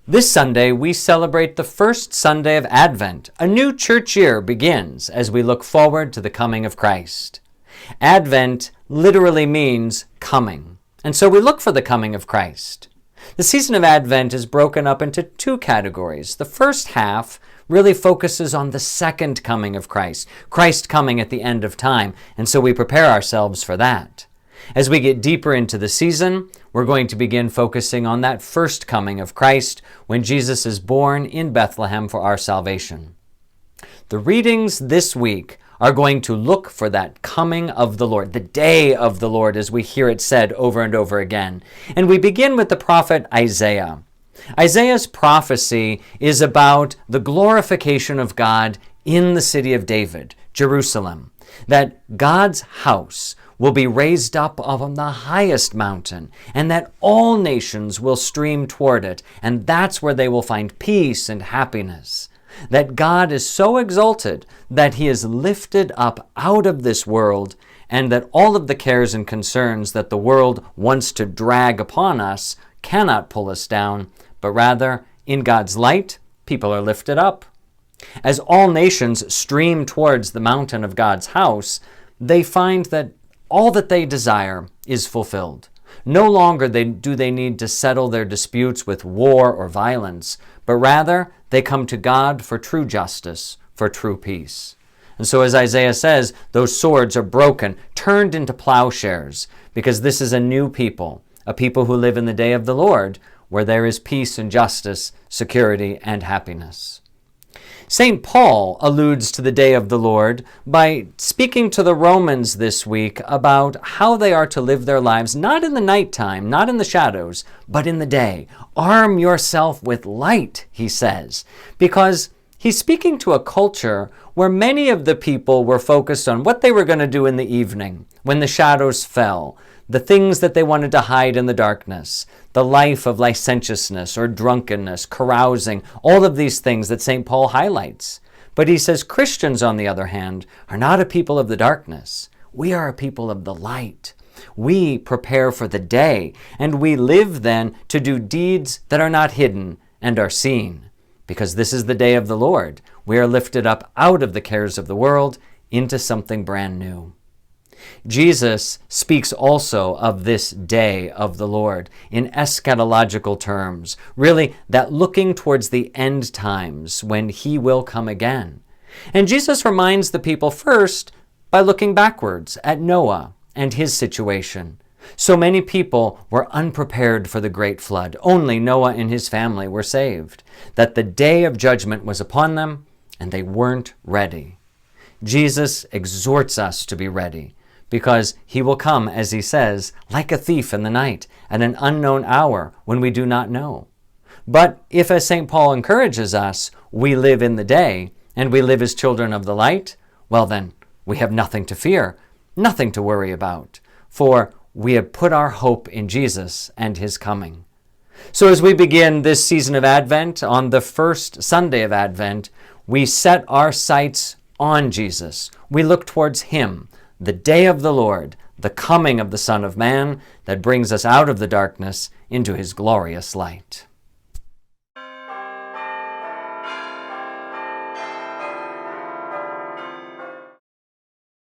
This Sunday, we celebrate the first Sunday of Advent. A new church year begins as we look forward to the coming of Christ. Advent literally means coming, and so we look for the coming of Christ. The season of Advent is broken up into two categories. The first half really focuses on the second coming of Christ, Christ coming at the end of time, and so we prepare ourselves for that. As we get deeper into the season, we're going to begin focusing on that first coming of Christ when Jesus is born in Bethlehem for our salvation. The readings this week are going to look for that coming of the Lord, the day of the Lord, as we hear it said over and over again. And we begin with the prophet Isaiah. Isaiah's prophecy is about the glorification of God in the city of David, Jerusalem, that God's house will be raised up on the highest mountain, and that all nations will stream toward it, and that's where they will find peace and happiness. That God is so exalted that he is lifted up out of this world, and that all of the cares and concerns that the world wants to drag upon us cannot pull us down, but rather, in God's light, people are lifted up. As all nations stream towards the mountain of God's house, they find that all that they desire is fulfilled. No longer do they need to settle their disputes with war or violence, but rather they come to God for true justice, for true peace. And so as Isaiah says, those swords are broken, turned into plowshares, because this is a new people, a people who live in the day of the Lord, where there is peace and justice, security and happiness. St. Paul alludes to the day of the Lord by speaking to the Romans this week about how they are to live their lives, not in the nighttime, not in the shadows, but in the day. Arm yourself with light, he says, because he's speaking to a culture where many of the people were focused on what they were going to do in the evening, when the shadows fell, the things that they wanted to hide in the darkness, the life of licentiousness or drunkenness, carousing, all of these things that St. Paul highlights. But he says Christians, on the other hand, are not a people of the darkness. We are a people of the light. We prepare for the day, and we live then to do deeds that are not hidden and are seen. Because this is the day of the Lord. We are lifted up out of the cares of the world into something brand new. Jesus speaks also of this day of the Lord in eschatological terms, really that looking towards the end times when he will come again. And Jesus reminds the people first by looking backwards at Noah and his situation. So many people were unprepared for the great flood. Only Noah and his family were saved, that the day of judgment was upon them and they weren't ready. Jesus exhorts us to be ready, because he will come, as he says, like a thief in the night, at an unknown hour when we do not know. But if, as St. Paul encourages us, we live in the day, and we live as children of the light, well then, we have nothing to fear, nothing to worry about, for we have put our hope in Jesus and his coming. So as we begin this season of Advent, on the first Sunday of Advent, we set our sights on Jesus. We look towards him, the day of the Lord, the coming of the Son of Man that brings us out of the darkness into his glorious light.